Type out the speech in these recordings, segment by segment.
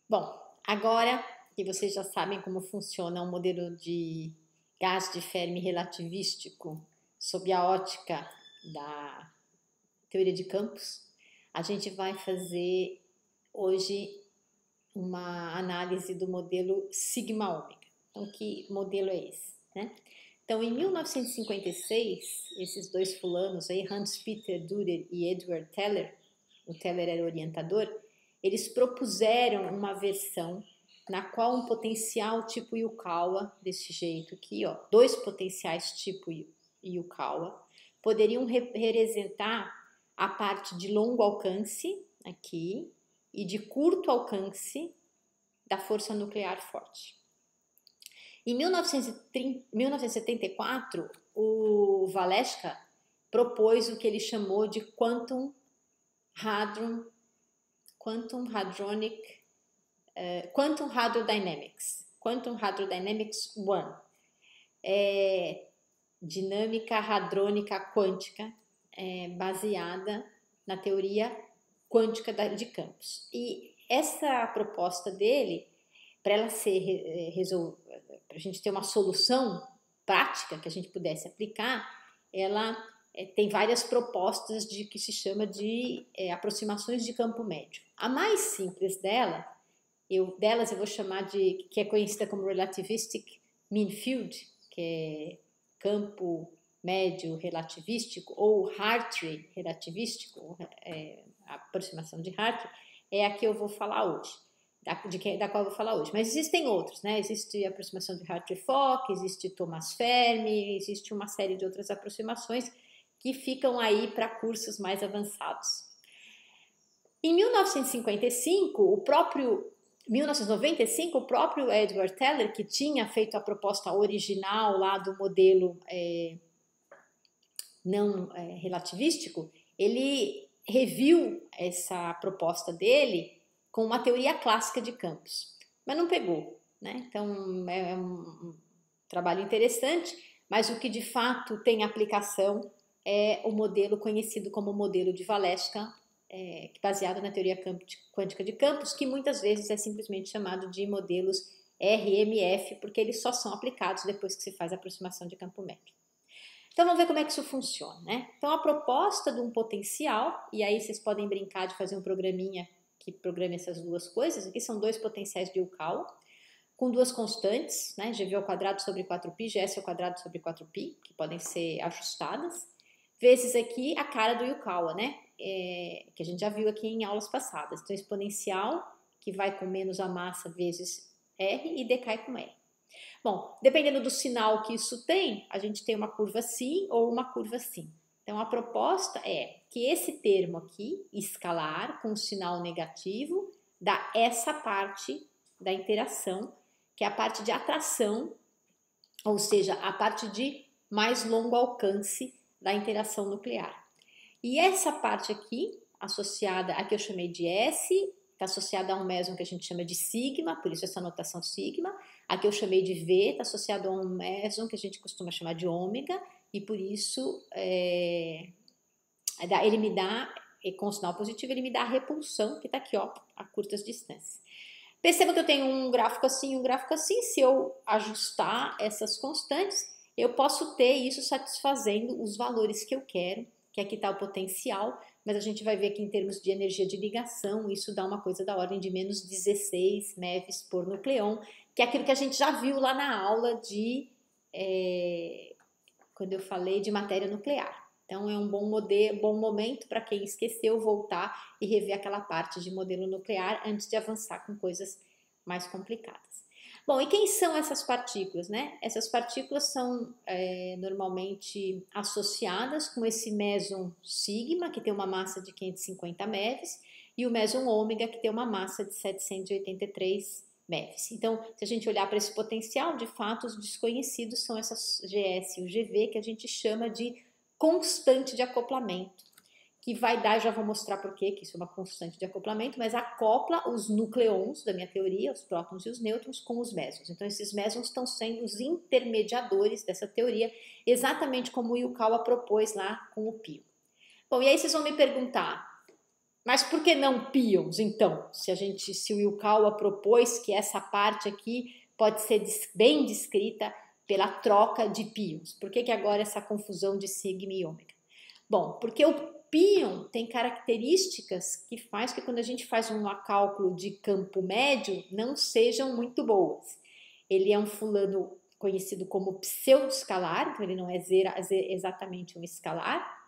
Bom, agora que vocês já sabem como funciona um modelo de gás de Fermi relativístico sob a ótica da teoria de campos, a gente vai fazer hoje uma análise do modelo sigma-ômega. Então, que modelo é esse, né? Então, em 1956, esses dois fulanos aí, Hans-Peter Dürer e Edward Teller, o Teller era orientador, eles propuseram uma versão na qual um potencial tipo Yukawa, desse jeito aqui, ó, dois potenciais tipo Yukawa, poderiam representar a parte de longo alcance, aqui, e de curto alcance da força nuclear forte. Em 1974, o Valeska propôs o que ele chamou de Quantum Hadrodynamics. Quantum Hadrodynamics 1. Dinâmica hadrônica quântica, baseada na teoria quântica de campos. E essa proposta dele, para ela ser para a gente ter uma solução prática que a gente pudesse aplicar, ela tem várias propostas de que se chama de aproximações de campo médio. A mais simples delas eu vou chamar de, que é conhecida como Relativistic Mean Field, que é campo médio relativístico, ou Hartree relativístico, a aproximação de Hartree, é a que eu vou falar hoje, da qual eu vou falar hoje. Mas existem outros, né? Existe a aproximação de Hartree-Fock, existe Thomas Fermi, existe uma série de outras aproximações que ficam aí para cursos mais avançados. Em 1995, o próprio Edward Teller, que tinha feito a proposta original lá do modelo não relativístico, ele reviu essa proposta dele com uma teoria clássica de campos, mas não pegou, né? Então é um trabalho interessante, mas o que de fato tem aplicação é o modelo conhecido como modelo de Valeska, baseado na teoria quântica de campos, que muitas vezes é simplesmente chamado de modelos RMF, porque eles só são aplicados depois que se faz a aproximação de campo médio. Então vamos ver como é que isso funciona, né? Então a proposta de um potencial, e aí vocês podem brincar de fazer um programinha que programe essas duas coisas, aqui são dois potenciais de Yukawa, com duas constantes, né? GV ao quadrado sobre 4π, GS ao quadrado sobre 4π, que podem ser ajustadas, vezes aqui a cara do Yukawa, né? Que a gente já viu aqui em aulas passadas. Então, exponencial, que vai com menos a massa vezes R e decai com R. Bom, dependendo do sinal que isso tem, a gente tem uma curva assim ou uma curva assim. Então, a proposta é que esse termo aqui, escalar, com sinal negativo, dá essa parte da interação, que é a parte de atração, ou seja, a parte de mais longo alcance da interação nuclear. E essa parte aqui, associada a que eu chamei de S, está associada a um méson que a gente chama de sigma, por isso essa notação sigma. A que eu chamei de V está associada a um méson que a gente costuma chamar de ômega, e por isso ele me dá, com sinal positivo, ele me dá a repulsão, que está aqui, ó, a curtas distâncias. Perceba que eu tenho um gráfico assim e um gráfico assim. Se eu ajustar essas constantes, eu posso ter isso satisfazendo os valores que eu quero, que aqui está o potencial, mas a gente vai ver que em termos de energia de ligação, isso dá uma coisa da ordem de menos 16 MeVs por nucleon, que é aquilo que a gente já viu lá na aula de, quando eu falei de matéria nuclear. Então é um bom momento para quem esqueceu voltar e rever aquela parte de modelo nuclear antes de avançar com coisas mais complicadas. Bom, e quem são essas partículas, né? Essas partículas são normalmente associadas com esse méson sigma, que tem uma massa de 550 MeVs, e o méson ômega, que tem uma massa de 783 MeVs. Então, se a gente olhar para esse potencial, de fato, os desconhecidos são essas GS e o GV, que a gente chama de constante de acoplamento, que vai dar, já vou mostrar por que isso é uma constante de acoplamento, mas acopla os nucleons da minha teoria, os prótons e os nêutrons, com os mesons. Então, esses mesons estão sendo os intermediadores dessa teoria, exatamente como o Yukawa propôs lá com o Pio. Bom, e aí vocês vão me perguntar, Mas por que não pions, então? Se o Yukawa propôs que essa parte aqui pode ser bem descrita pela troca de pions. Por que agora essa confusão de sigma e ômega? Bom, porque o pion tem características que faz que quando a gente faz um cálculo de campo médio não sejam muito boas. Ele é um fulano conhecido como pseudo-escalar, então ele não é exatamente um escalar.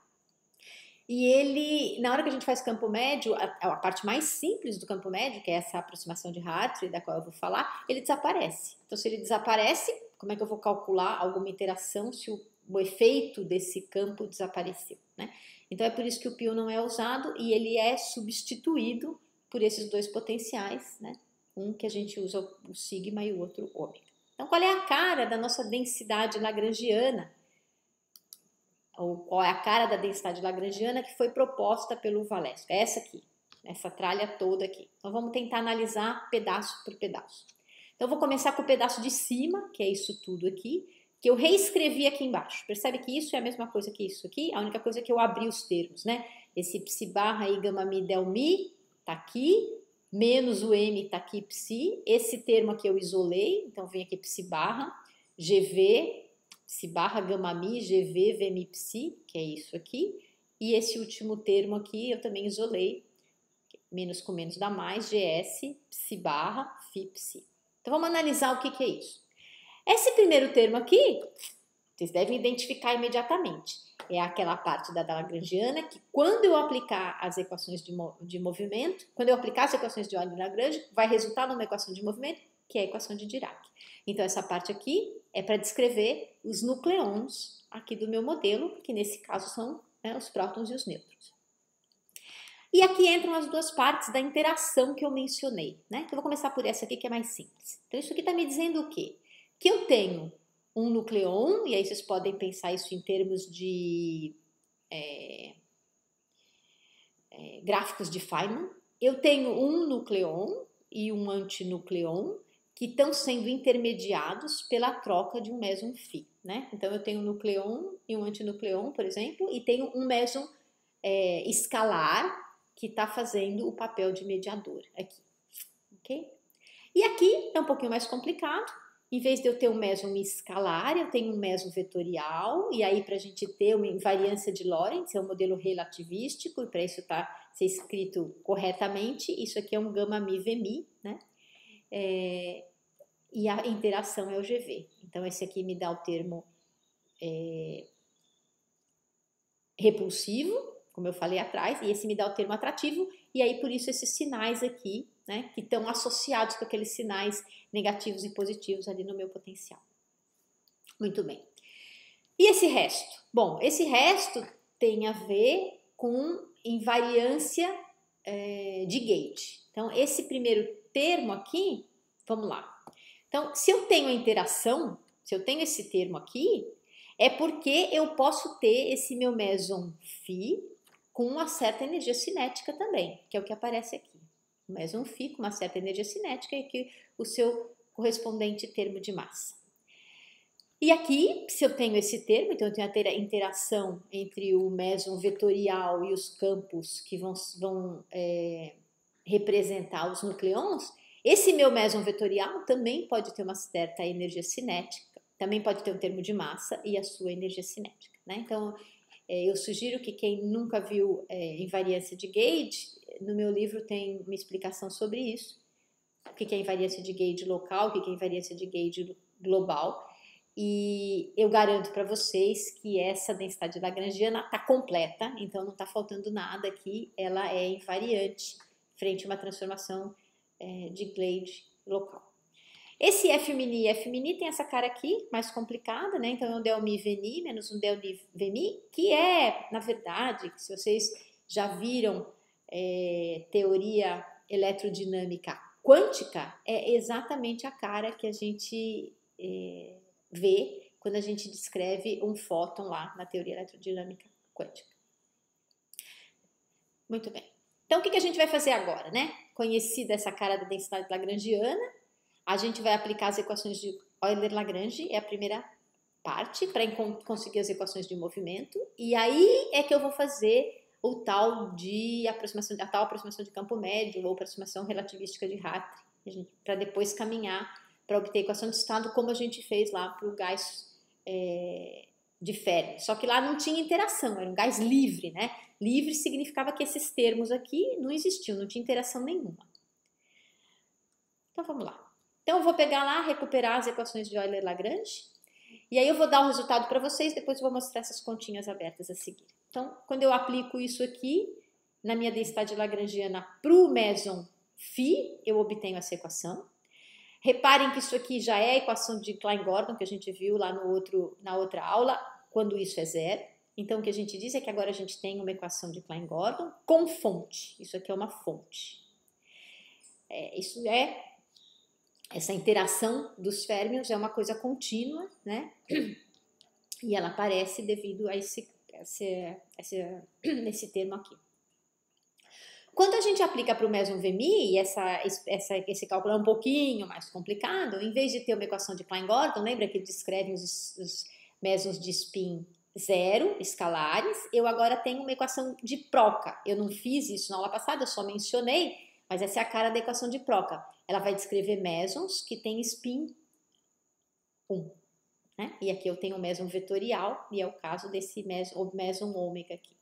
E ele, na hora que a gente faz campo médio, a parte mais simples do campo médio, que é essa aproximação de Hartree, da qual eu vou falar, ele desaparece. Então, se ele desaparece, como é que eu vou calcular alguma interação se o efeito desse campo desapareceu, né? Então, é por isso que o pion não é usado e ele é substituído por esses dois potenciais, né? Um que a gente usa o sigma e o outro o ômega. Então, qual é a cara da nossa densidade lagrangiana? Ou qual é a cara da densidade lagrangiana que foi proposta pelo Valesco? É essa aqui, essa tralha toda aqui. Então vamos tentar analisar pedaço por pedaço. Então eu vou começar com o pedaço de cima, que é isso tudo aqui, que eu reescrevi aqui embaixo. Percebe que isso é a mesma coisa que isso aqui? A única coisa é que eu abri os termos, né? Esse psi barra e gama mi del mi tá aqui, menos o m tá aqui psi. Esse termo aqui eu isolei, então vem aqui psi barra, gv, psi barra gama mi, gv, vmi psi, que é isso aqui. E esse último termo aqui eu também isolei, menos com menos dá mais, gs, psi barra, phi psi. Então vamos analisar o que é isso. Esse primeiro termo aqui, vocês devem identificar imediatamente. É aquela parte da lagrangiana que quando eu aplicar as equações de movimento, quando eu aplicar as equações de Euler-Lagrange, vai resultar numa equação de movimento, que é a equação de Dirac. Então essa parte aqui é para descrever os nucleons aqui do meu modelo, que nesse caso são, né, os prótons e os nêutrons. E aqui entram as duas partes da interação que eu mencionei, né? Então, eu vou começar por essa aqui que é mais simples. Então, isso aqui está me dizendo o quê? Que eu tenho um nucleon, e aí vocês podem pensar isso em termos de gráficos de Feynman. Eu tenho um nucleon e um antinucleon que estão sendo intermediados pela troca de um meson φ, né? Então, eu tenho um nucleon e um antinucleon, por exemplo, e tenho um meson escalar que está fazendo o papel de mediador aqui, ok? E aqui é um pouquinho mais complicado. Em vez de eu ter um meson escalar, eu tenho um meson vetorial, e aí para a gente ter uma invariância de Lorentz, é um modelo relativístico, e para isso ser escrito corretamente, isso aqui é um gama mi vmi, né? E a interação é o GV. Então, esse aqui me dá o termo repulsivo, como eu falei atrás, e esse me dá o termo atrativo, e aí por isso esses sinais aqui, né, que estão associados com aqueles sinais negativos e positivos ali no meu potencial. Muito bem. E esse resto? Bom, esse resto tem a ver com invariância de gauge. Então, esse primeiro termo aqui, vamos lá. Então, se eu tenho a interação, se eu tenho esse termo aqui, é porque eu posso ter esse meu meson φ com uma certa energia cinética também, que é o que aparece aqui. O meson φ com uma certa energia cinética e aqui o seu correspondente termo de massa. E aqui, se eu tenho esse termo, então eu tenho a interação entre o meson vetorial e os campos que vão representar os nucleons, esse meu meson vetorial também pode ter uma certa energia cinética, também pode ter um termo de massa e a sua energia cinética, né? Então, eu sugiro que quem nunca viu invariância de gauge, no meu livro tem uma explicação sobre isso, o que é invariância de gauge local, o que é invariância de gauge global, e eu garanto para vocês que essa densidade lagrangiana está completa, então não está faltando nada aqui, ela é invariante frente a uma transformação de gauge local. Esse F mini e F mini tem essa cara aqui, mais complicada, né? Então é um del mi vni menos um del mi vmi, que é, na verdade, se vocês já viram teoria eletrodinâmica quântica, é exatamente a cara que a gente vê quando a gente descreve um fóton lá na teoria eletrodinâmica quântica. Muito bem. Então, o que a gente vai fazer agora, né? Conhecida essa cara da densidade lagrangiana, a gente vai aplicar as equações de Euler-Lagrange, é a primeira parte, para conseguir as equações de movimento. E aí é que eu vou fazer ou a tal aproximação de campo médio ou aproximação relativística de Hartree, para depois caminhar para obter a equação de estado, como a gente fez lá para o gás de Fermi. Só que lá não tinha interação, era um gás livre, né? Livre significava que esses termos aqui não existiam, não tinha interação nenhuma. Então vamos lá. Então eu vou pegar lá, recuperar as equações de Euler-Lagrange, e aí eu vou dar o resultado para vocês, depois eu vou mostrar essas continhas abertas a seguir. Então, quando eu aplico isso aqui, na minha densidade lagrangiana para o meson φ, eu obtenho essa equação. Reparem que isso aqui já é a equação de Klein-Gordon, que a gente viu lá na outra aula, quando isso é zero. Então, o que a gente diz é que agora a gente tem uma equação de Klein-Gordon com fonte. Isso aqui é uma fonte. Essa interação dos férmions é uma coisa contínua, né? E ela aparece devido a esse termo aqui. Quando a gente aplica para o meson VMI, e esse cálculo é um pouquinho mais complicado, em vez de ter uma equação de Klein-Gordon, lembra que descreve os mesons de spin zero, escalares, eu agora tenho uma equação de Proca. Eu não fiz isso na aula passada, eu só mencionei, mas essa é a cara da equação de Proca. Ela vai descrever mesons que tem spin 1. Né? E aqui eu tenho o meson vetorial, e é o caso desse meson ômega aqui.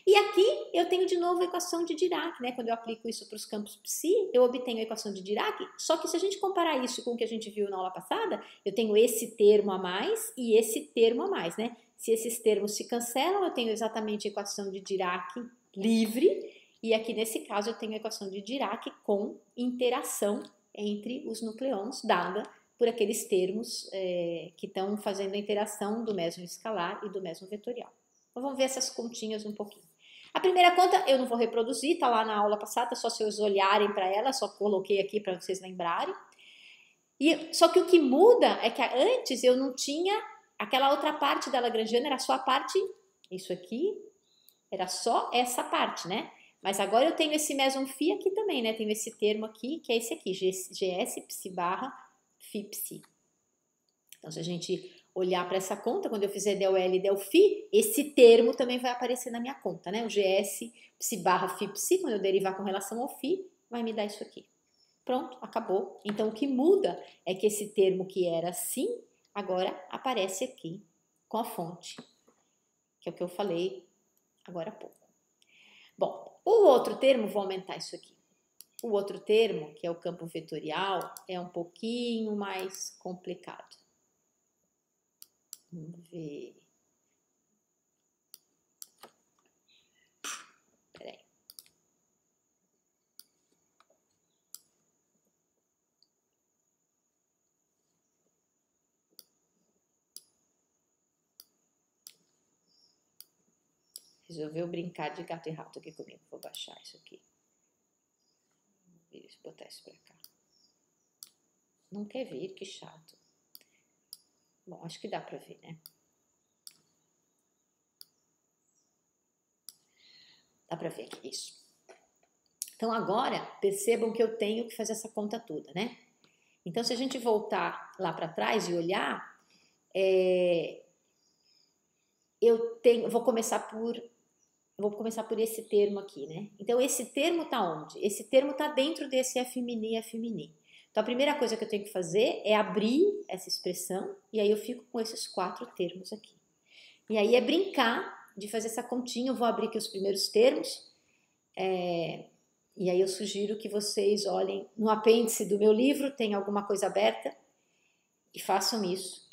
E aqui eu tenho de novo a equação de Dirac, né? Quando eu aplico isso para os campos psi, eu obtenho a equação de Dirac, só que se a gente comparar isso com o que a gente viu na aula passada, eu tenho esse termo a mais e esse termo a mais, né? Se esses termos se cancelam, eu tenho exatamente a equação de Dirac livre, e aqui nesse caso eu tenho a equação de Dirac com interação entre os nucleons, dada por aqueles termos que estão fazendo a interação do meson escalar e do meson vetorial. Então vamos ver essas continhas um pouquinho. A primeira conta eu não vou reproduzir, tá lá na aula passada, só se vocês olharem para ela, só coloquei aqui para vocês lembrarem. Só que o que muda é que antes eu não tinha aquela outra parte da Lagrangiana, era só a parte, isso aqui, era só essa parte, né? Mas agora eu tenho esse meson φ aqui também, né? Tenho esse termo aqui, que é esse aqui, GS psi barra φ psi. Então, se a gente olhar para essa conta, quando eu fizer del L e del φ, esse termo também vai aparecer na minha conta, né? O GS psi barra φ psi, quando eu derivar com relação ao φ, vai me dar isso aqui. Pronto, acabou. Então, o que muda é que esse termo que era assim, agora aparece aqui com a fonte, que é o que eu falei agora há pouco. Bom, o outro termo, vou aumentar isso aqui. O outro termo, que é o campo vetorial, é um pouquinho mais complicado. Vamos ver. Peraí. Resolveu brincar de gato e rato aqui comigo. Vou baixar isso aqui. Vou botar isso pra cá. Não quer vir, que chato. Bom, acho que dá pra ver, né? Dá pra ver aqui, isso. Então agora, percebam que eu tenho que fazer essa conta toda, né? Então, se a gente voltar lá para trás e olhar, vou começar por esse termo aqui, né? Então, esse termo tá onde? Esse termo tá dentro desse F mini e F mini. Então, a primeira coisa que eu tenho que fazer é abrir essa expressão, e aí eu fico com esses 4 termos aqui. E aí é brincar de fazer essa continha, eu vou abrir aqui os primeiros termos, e aí eu sugiro que vocês olhem no apêndice do meu livro, tem alguma coisa aberta, e façam isso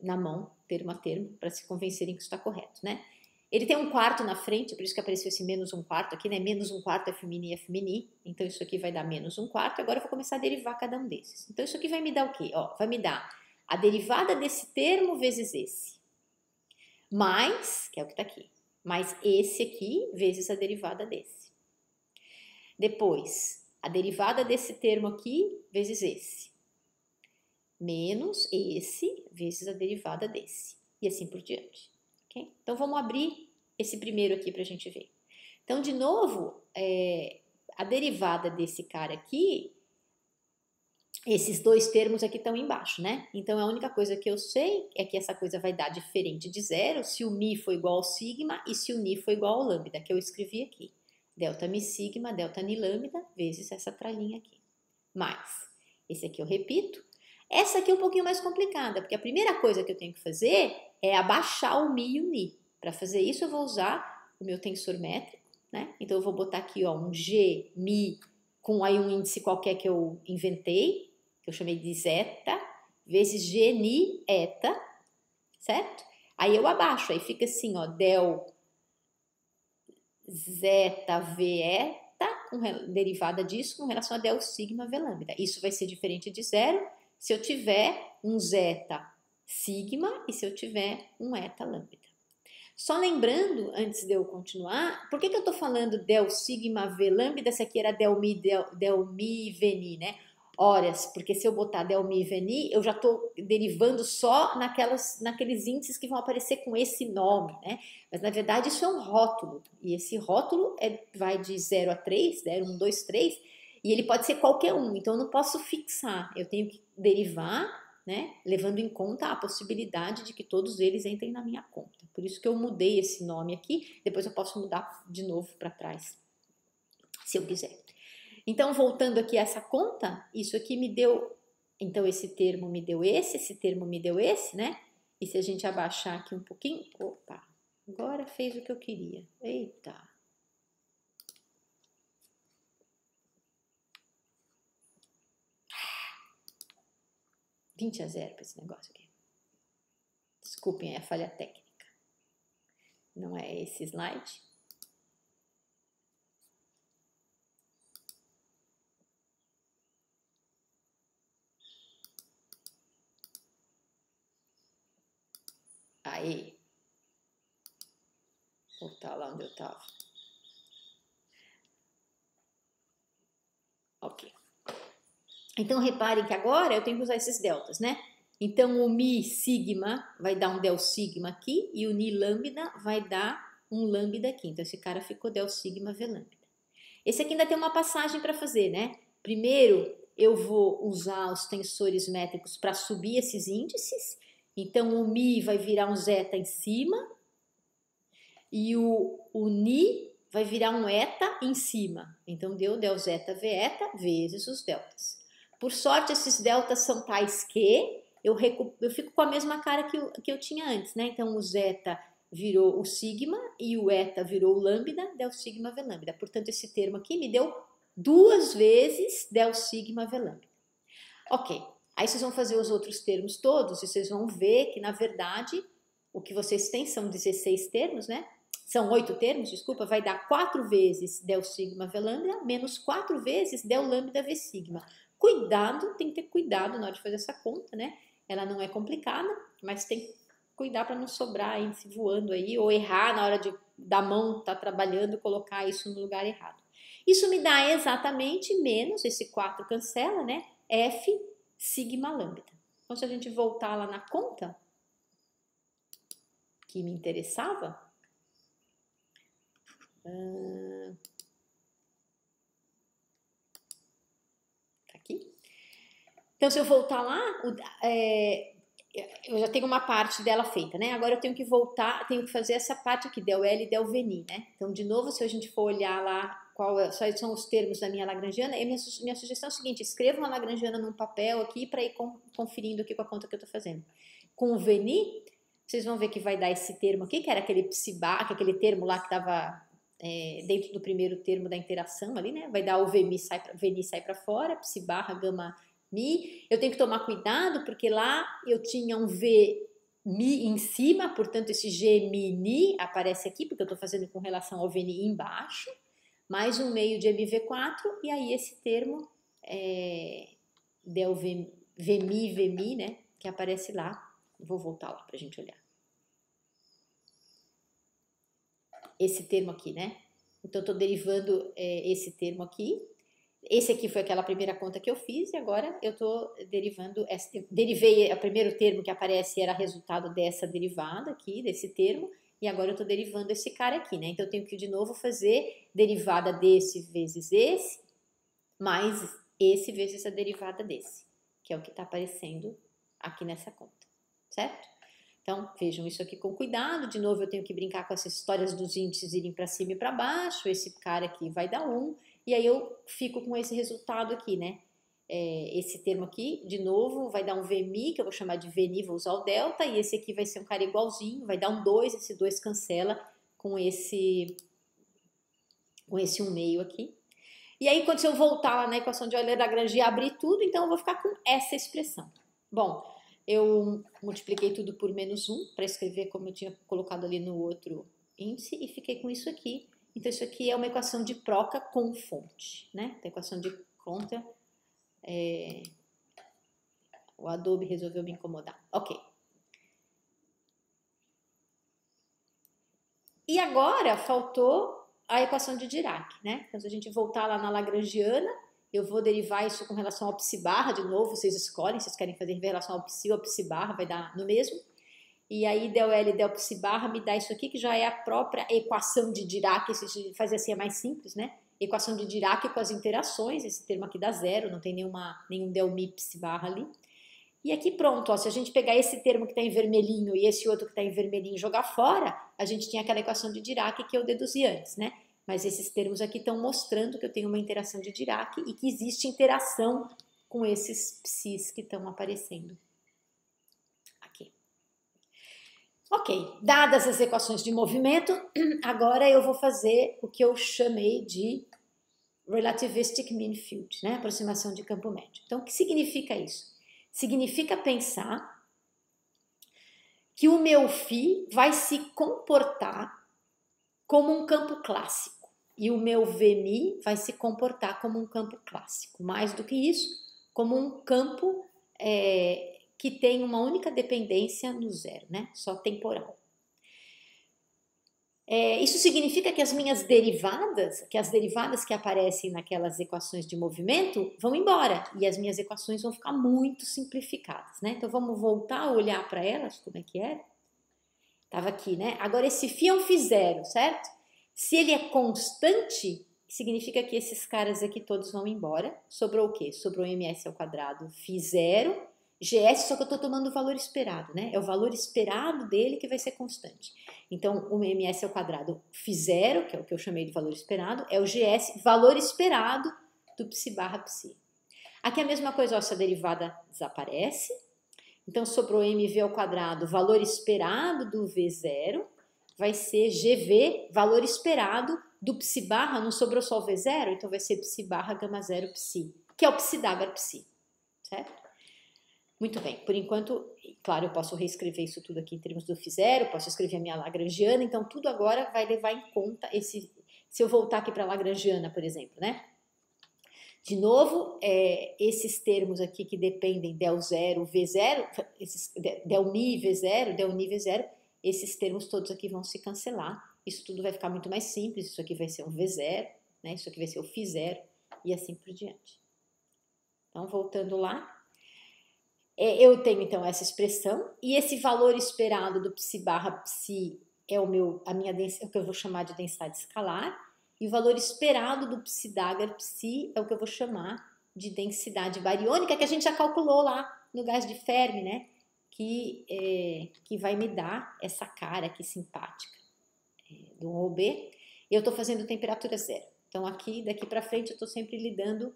na mão, termo a termo, para se convencerem que isso está correto, né? Ele tem um quarto na frente, por isso que apareceu esse menos um quarto aqui, né? Menos um quarto F mini e F mini, então isso aqui vai dar menos um quarto, agora eu vou começar a derivar cada um desses. Então isso aqui vai me dar o quê? Ó, vai me dar a derivada desse termo vezes esse, mais, que é o que está aqui, mais esse aqui vezes a derivada desse. Depois, a derivada desse termo aqui vezes esse, menos esse vezes a derivada desse, e assim por diante. Okay? Então, vamos abrir esse primeiro aqui para a gente ver. Então, de novo, a derivada desse cara aqui esses dois termos aqui estão embaixo, né? Então, a única coisa que eu sei é que essa coisa vai dar diferente de zero se o mi for igual ao sigma e se o ni for igual ao lambda, que eu escrevi aqui. Delta mi sigma, delta ni lambda, vezes essa tralinha aqui. Mais, esse aqui eu repito. Essa aqui é um pouquinho mais complicada, porque a primeira coisa que eu tenho que fazer é abaixar o mi e o ni. Para fazer isso, eu vou usar o meu tensor métrico, né? Então, eu vou botar aqui, ó, um g, mi, com aí um índice qualquer que eu inventei, que eu chamei de zeta, vezes g, ni, eta, certo? Aí eu abaixo, aí fica assim, ó, del zeta v eta, derivada disso, com relação a del sigma v lambda. Isso vai ser diferente de zero se eu tiver um zeta sigma e se eu tiver um eta lambda. Só lembrando, antes de eu continuar, por que eu estou falando del sigma v lambda, se aqui era del mi v ni, né? Horas, porque se eu botar del mi v ni, eu já estou derivando só naqueles índices que vão aparecer com esse nome, né? Mas na verdade isso é um rótulo, e esse rótulo vai de 0 a 3, 0, 1, 2, 3, e ele pode ser qualquer um, então eu não posso fixar, eu tenho que derivar, né, levando em conta a possibilidade de que todos eles entrem na minha conta. Por isso que eu mudei esse nome aqui, depois eu posso mudar de novo para trás, se eu quiser. Então, voltando aqui a essa conta, isso aqui me deu, então esse termo me deu esse termo me deu esse, né? E se a gente abaixar aqui um pouquinho, opa, agora fez o que eu queria. Eita! 20-0 para esse negócio aqui. Desculpem a falha técnica. Não é esse slide. Aí. Voltar lá onde eu estava. Ok. Então, reparem que agora eu tenho que usar esses deltas, né? Então, o mi sigma vai dar um del sigma aqui e o ni lambda vai dar um lambda aqui. Então, esse cara ficou del sigma v lambda. Esse aqui ainda tem uma passagem para fazer, né? Primeiro, eu vou usar os tensores métricos para subir esses índices. Então, o mi vai virar um zeta em cima e o ni vai virar um eta em cima. Então, deu del zeta v eta vezes os deltas. Por sorte, esses deltas são tais que eu fico com a mesma cara que eu tinha antes, né? Então, o zeta virou o sigma e o eta virou o lambda, del sigma v lambda. Portanto, esse termo aqui me deu 2 vezes del sigma v lambda. Ok, aí vocês vão fazer os outros termos todos e vocês vão ver que, na verdade, o que vocês têm são 16 termos, né? São 8 termos, desculpa, vai dar 4 vezes del sigma v lambda menos 4 vezes del lambda v sigma. Cuidado, tem que ter cuidado na hora de fazer essa conta, né? Ela não é complicada, mas tem que cuidar para não sobrar índice voando aí, ou errar na hora da mão estar trabalhando, colocar isso no lugar errado. Isso me dá exatamente menos, esse 4 cancela, né? F sigma lambda. Então, se a gente voltar lá na conta que me interessava, aqui. Então, se eu voltar lá, eu já tenho uma parte dela feita, né? Agora eu tenho que voltar, tenho que fazer essa parte aqui, del L e del Veni, né? Então, de novo, se a gente for olhar lá quais são os termos da minha lagrangiana, minha sugestão é a seguinte, escreva uma lagrangiana num papel aqui para ir conferindo aqui com a conta que eu estou fazendo. Com o Veni, vocês vão ver que vai dar esse termo aqui, que era aquele psi-bar, aquele termo lá que estava dentro do primeiro termo da interação ali, né? Vai dar o Veni sai para fora, psi barra gama mi. Eu tenho que tomar cuidado porque lá eu tinha um V mi em cima, portanto esse G mi ni aparece aqui porque eu estou fazendo com relação ao Veni embaixo, mais um meio de MV4 e aí esse termo del Vmi, né? Que aparece lá. Vou voltar lá para a gente olhar. Esse termo aqui, né? Então, estou derivando esse termo aqui. Esse aqui foi aquela primeira conta que eu fiz e agora eu estou derivando, derivei o primeiro termo que aparece era resultado dessa derivada aqui, desse termo, e agora eu estou derivando esse cara aqui, né? Então, eu tenho que de novo fazer derivada desse vezes esse, mais esse vezes a derivada desse. que é o que está aparecendo aqui nessa conta, certo? Então, vejam isso aqui com cuidado. De novo, eu tenho que brincar com essas histórias dos índices irem para cima e para baixo. Esse cara aqui vai dar 1. E aí eu fico com esse resultado aqui, né? Esse termo aqui, de novo, vai dar um VMI, que eu vou chamar de VNI, vou usar o delta. E esse aqui vai ser um cara igualzinho, vai dar um 2. Esse 2 cancela com esse 1,5 aqui. E aí, quando eu voltar lá na equação de Euler-Lagrange e abrir tudo, então eu vou ficar com essa expressão. Bom, eu multipliquei tudo por -1 para escrever como eu tinha colocado ali no outro índice e fiquei com isso aqui. Então, isso aqui é uma equação de Proca com fonte, né? A equação de conta, o Adobe resolveu me incomodar. Ok. E agora faltou a equação de Dirac, né? Então, se a gente voltar lá na Lagrangiana, eu vou derivar isso com relação ao psi barra, de novo, vocês escolhem, vocês querem fazer em relação ao psi ou ao psi barra, vai dar no mesmo. E aí, del L, del psi barra, me dá isso aqui, que já é a própria equação de Dirac, se fazer assim é mais simples, né? Equação de Dirac com as interações, esse termo aqui dá 0, não tem nenhum del mi psi barra ali. E aqui pronto, ó, se a gente pegar esse termo que está em vermelhinho e esse outro que está em vermelhinho e jogar fora, a gente tinha aquela equação de Dirac que eu deduzi antes, né? Mas esses termos aqui estão mostrando que eu tenho uma interação de Dirac e que existe interação com esses psis que estão aparecendo aqui. Ok, dadas as equações de movimento, agora eu vou fazer o que eu chamei de Relativistic Mean Field, né? Aproximação de campo médio. Então, o que significa isso? Significa pensar que o meu φ vai se comportar como um campo clássico e o meu VMI vai se comportar como um campo clássico. Mais do que isso, como um campo que tem uma única dependência no zero, né? Só temporal. Isso significa que as minhas derivadas, as derivadas que aparecem naquelas equações de movimento vão embora e as minhas equações vão ficar muito simplificadas, né? Então vamos voltar a olhar para elas, como é que era? Estava aqui, né? Agora esse φ é um φ0, certo? Se ele é constante, significa que esses caras aqui todos vão embora. Sobrou o quê? Sobrou ms ao quadrado φ0, gs, só que eu estou tomando o valor esperado, né? É o valor esperado dele que vai ser constante. Então, o ms ao quadrado φ0, que é o que eu chamei de valor esperado, é o gs, valor esperado do psi barra psi. Aqui a mesma coisa, ó, essa derivada desaparece. Então, sobrou mv ao quadrado, valor esperado do v0, vai ser gv, valor esperado do psi barra, não sobrou só o v0, então vai ser psi barra gama 0 psi, que é o psi d'Agar psi, certo? Muito bem, por enquanto, claro, eu posso reescrever isso tudo aqui em termos do φ0, posso escrever a minha Lagrangiana, então tudo agora vai levar em conta se eu voltar aqui para a Lagrangiana, por exemplo, né? De novo, esses termos aqui que dependem del 0, v0, del mi, v0, del ni, v0, esses termos todos aqui vão se cancelar. Isso tudo vai ficar muito mais simples, isso aqui vai ser um v0, né? Isso aqui vai ser o φ0 e assim por diante. Então, voltando lá, eu tenho então essa expressão e esse valor esperado do psi barra psi é o que eu vou chamar de densidade escalar. E o valor esperado do psi d'Agar psi é o que eu vou chamar de densidade bariônica, que a gente já calculou lá no gás de Fermi, né? Que vai me dar essa cara aqui simpática do OB. E eu estou fazendo temperatura zero. Então, daqui para frente, eu estou sempre lidando,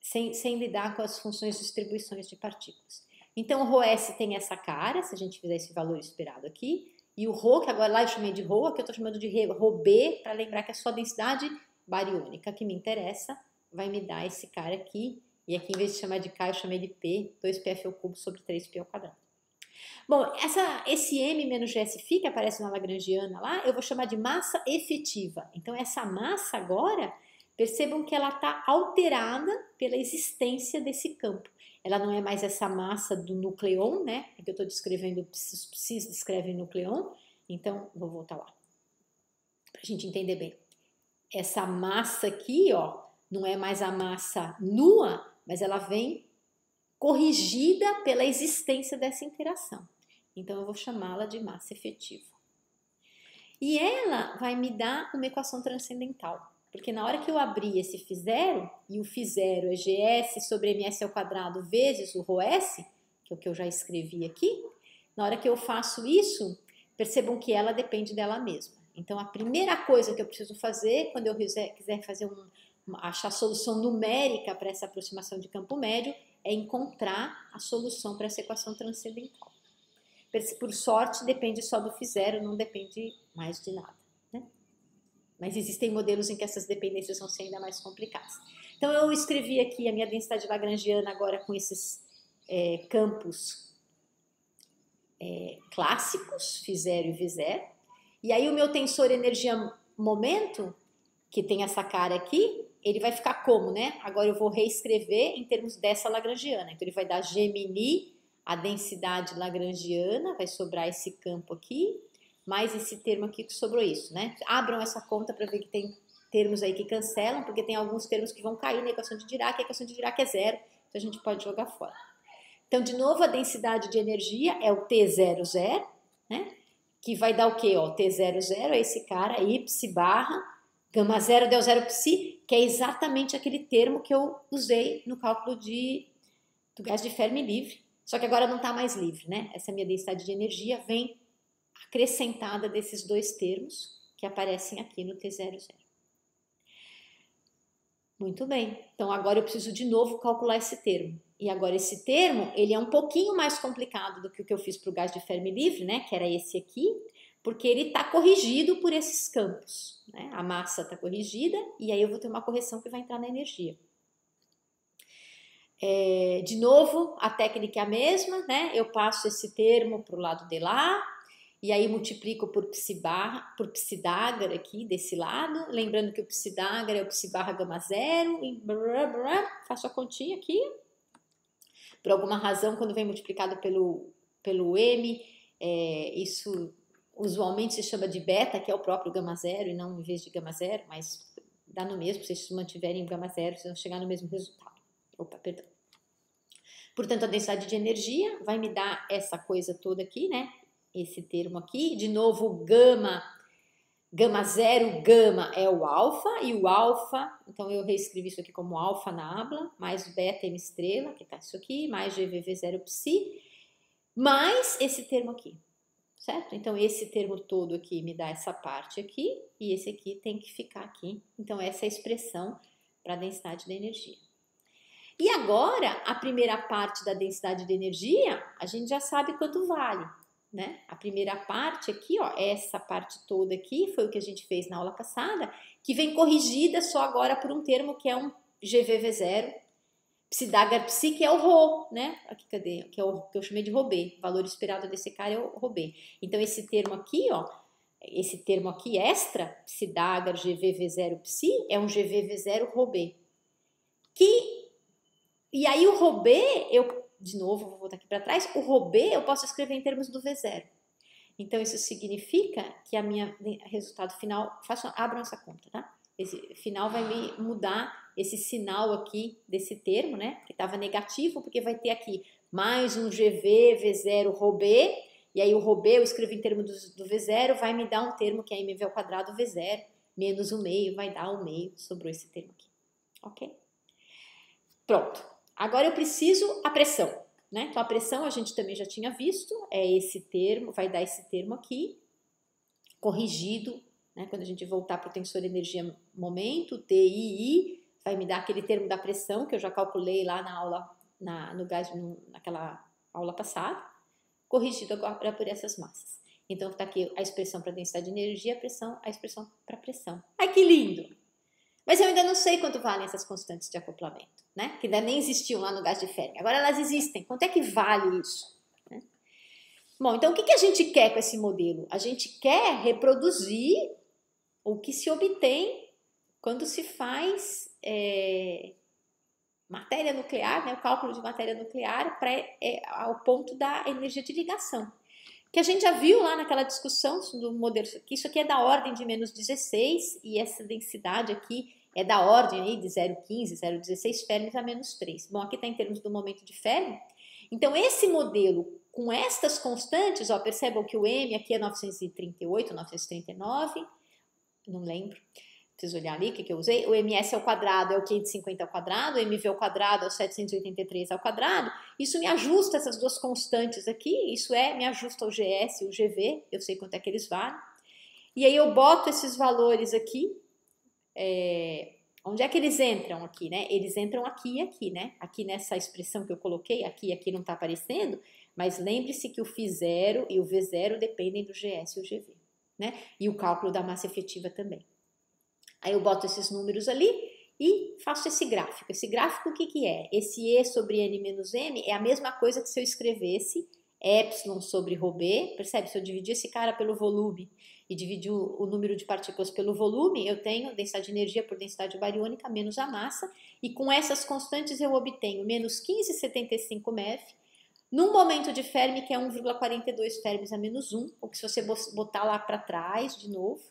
sem lidar com as funções de distribuições de partículas. Então, o ρS tem essa cara, se a gente fizer esse valor esperado aqui. E o ρ, que agora lá eu chamei de ρ, aqui eu estou chamando de ρB, para lembrar que é só a densidade bariônica que me interessa, vai me dar esse cara aqui. E aqui, em vez de chamar de K, eu chamei de P, 2πf ao cubo sobre 3π ao quadrado. Bom, esse M menos GSφ que aparece na Lagrangiana lá, eu vou chamar de massa efetiva. Então, essa massa agora, percebam que ela está alterada pela existência desse campo. Ela não é mais essa massa do nucleon, né? Aqui eu estou descrevendo, os psis descrevem nucleon. Então, vou voltar lá, para a gente entender bem. Essa massa aqui, ó, não é mais a massa nua, mas ela vem corrigida pela existência dessa interação. Então, eu vou chamá-la de massa efetiva. E ela vai me dar uma equação transcendental. Porque na hora que eu abrir esse φ0, e o φ0 é gs sobre ms ao quadrado vezes o ρs, que é o que eu já escrevi aqui, na hora que eu faço isso, percebam que ela depende dela mesma. Então, a primeira coisa que eu preciso fazer, quando eu quiser fazer achar solução numérica para essa aproximação de campo médio, é encontrar a solução para essa equação transcendental. Por sorte, depende só do φ0, não depende mais de nada, né? Mas existem modelos em que essas dependências vão ser ainda mais complicadas. Então, eu escrevi aqui a minha densidade lagrangiana agora com esses campos clássicos, φ0 e v0. E aí o meu tensor energia-momento, que tem essa cara aqui, ele vai ficar como, né? Agora eu vou reescrever em termos dessa lagrangiana. Então, ele vai dar Gemini, a densidade lagrangiana, vai sobrar esse campo aqui, mais esse termo aqui que sobrou isso, né? Abram essa conta para ver que tem termos aí que cancelam, porque tem alguns termos que vão cair na equação de Dirac, a equação de Dirac é zero, então a gente pode jogar fora. Então, de novo, a densidade de energia é o T00, né? Que vai dar o quê? Ó, T00 é esse cara aí, psi barra, gama 0 del 0 psi, que é exatamente aquele termo que eu usei no cálculo do gás de Fermi livre. Só que agora não está mais livre, né? Essa minha densidade de energia vem acrescentada desses dois termos que aparecem aqui no T00. Muito bem. Então, agora eu preciso de novo calcular esse termo. E agora esse termo, ele é um pouquinho mais complicado do que o que eu fiz para o gás de Fermi livre, né? Que era esse aqui, porque ele está corrigido por esses campos, né? A massa está corrigida e aí eu vou ter uma correção que vai entrar na energia. De novo, a técnica é a mesma, né? Eu passo esse termo para o lado de lá e aí multiplico por psi-d'Agar aqui desse lado, lembrando que o psi-d'Agar é o psi barra gama 0 e faço a continha aqui. Por alguma razão, quando vem multiplicado pelo m, isso usualmente se chama de beta, que é o próprio gama 0 e não em vez de gama 0, mas dá no mesmo, se vocês mantiverem o gama 0, vocês vão chegar no mesmo resultado. Opa, perdão. Portanto, a densidade de energia vai me dar essa coisa toda aqui, né? Esse termo aqui. De novo, gama 0, gama é o alfa, e o alfa, então eu reescrevi isso aqui como alfa na abla, mais beta m estrela, que tá isso aqui, mais GVV0 psi, mais esse termo aqui, certo? Então, esse termo todo aqui me dá essa parte aqui, e esse aqui tem que ficar aqui. Então, essa é a expressão para a densidade da energia. E agora, a primeira parte da densidade de energia, a gente já sabe quanto vale, né? A primeira parte aqui, ó, essa parte toda aqui, foi o que a gente fez na aula passada, que vem corrigida só agora por um termo que é um GVV0, psi-d'Agar psi, que é o Rho, né? Aqui, cadê? Que é o que eu chamei de Rho-B. O valor esperado desse cara é o Rho-B. Então, esse termo aqui, ó, esse termo aqui extra, psi-d'Agar GVV0 psi, é um GVV0 Rho-B. E aí o Rho-B, de novo, vou voltar aqui para trás, o Rho-B eu posso escrever em termos do V0. Então, isso significa que a minha resultado final, abram essa conta, tá? Esse final vai me mudar esse sinal aqui desse termo, né? Que estava negativo, porque vai ter aqui mais um GV, V0, Rho-B, e aí o Rho-B eu escrevo em termos do V0, vai me dar um termo que é mv ao quadrado V0, menos o meio, vai dar o meio, sobrou esse termo aqui, ok? Pronto. Agora eu preciso a pressão, né? Então, a pressão a gente também já tinha visto, é esse termo, vai dar esse termo aqui, corrigido, né? Quando a gente voltar para o tensor energia-momento, TII, vai me dar aquele termo da pressão, que eu já calculei lá na aula, naquela aula passada, corrigido agora por essas massas. Então, está aqui a expressão para densidade de energia, a expressão para pressão. Ai, que lindo! Mas eu ainda não sei quanto valem essas constantes de acoplamento, né? Que ainda nem existiam lá no gás de Fermi. Agora elas existem. Quanto é que vale isso? Né? Bom, então o que a gente quer com esse modelo? A gente quer reproduzir o que se obtém quando se faz matéria nuclear, né? O cálculo de matéria nuclear ao ponto da energia de ligação. Que a gente já viu lá naquela discussão do modelo, que isso aqui é da ordem de menos 16 e essa densidade aqui é da ordem aí de 0,15, 0,16 Fermi a menos 3. Bom, aqui está em termos do momento de Fermi. Então, esse modelo com estas constantes, ó, percebam que o M aqui é 938, 939, não lembro. Preciso olhar ali o que eu usei. O ms ao quadrado é o 550 ao quadrado, o mv ao quadrado é o 783 ao quadrado. Isso me ajusta essas duas constantes aqui, me ajusta o GS e o GV, eu sei quanto é que eles valem. E aí eu boto esses valores aqui, onde é que eles entram aqui, né? Eles entram aqui e aqui, né? Aqui nessa expressão que eu coloquei, aqui não está aparecendo, mas lembre-se que o φ0 e o V0 dependem do GS e o GV, né? E o cálculo da massa efetiva também. Aí eu boto esses números ali e faço esse gráfico. Esse gráfico o que que é? Esse E sobre N menos M é a mesma coisa que se eu escrevesse Epsilon sobre ρB, percebe? Se eu dividir esse cara pelo volume e dividir o número de partículas pelo volume, eu tenho densidade de energia por densidade bariônica menos a massa, e com essas constantes eu obtenho menos 15,75 MeV, num momento de Fermi que é 1,42 Fermis a menos 1, ou que se você botar lá para trás de novo,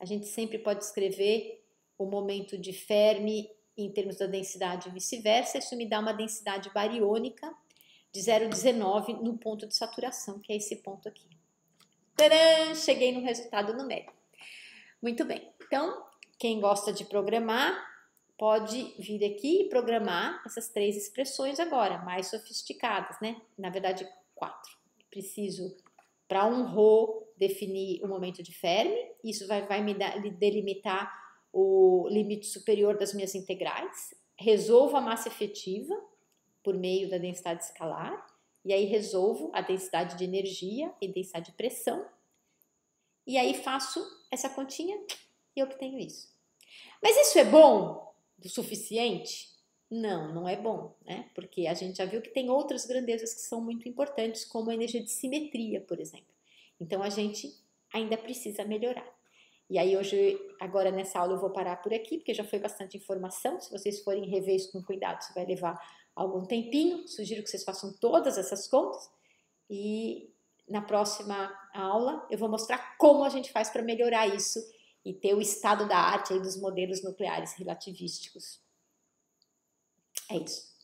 a gente sempre pode escrever o momento de Fermi em termos da densidade e vice-versa. Isso me dá uma densidade bariônica de 0,19 no ponto de saturação, que é esse ponto aqui. Tcharam! Cheguei no resultado numérico. Muito bem. Então, quem gosta de programar, pode vir aqui e programar essas 3 expressões agora, mais sofisticadas, né? Na verdade, 4. Preciso, para um ρ, definir o momento de Fermi. Isso vai me delimitar o limite superior das minhas integrais. Resolvo a massa efetiva por meio da densidade escalar. E aí resolvo a densidade de energia e densidade de pressão. E aí faço essa continha e obtenho isso. Mas isso é bom o suficiente? Não, não é bom, né? Porque a gente já viu que tem outras grandezas que são muito importantes, como a energia de simetria, por exemplo. Então a gente ainda precisa melhorar. E aí hoje, agora nessa aula eu vou parar por aqui, porque já foi bastante informação. Se vocês forem rever isso com cuidado, isso vai levar algum tempinho. Sugiro que vocês façam todas essas contas. E na próxima aula eu vou mostrar como a gente faz para melhorar isso e ter o estado da arte aí dos modelos nucleares relativísticos. É isso.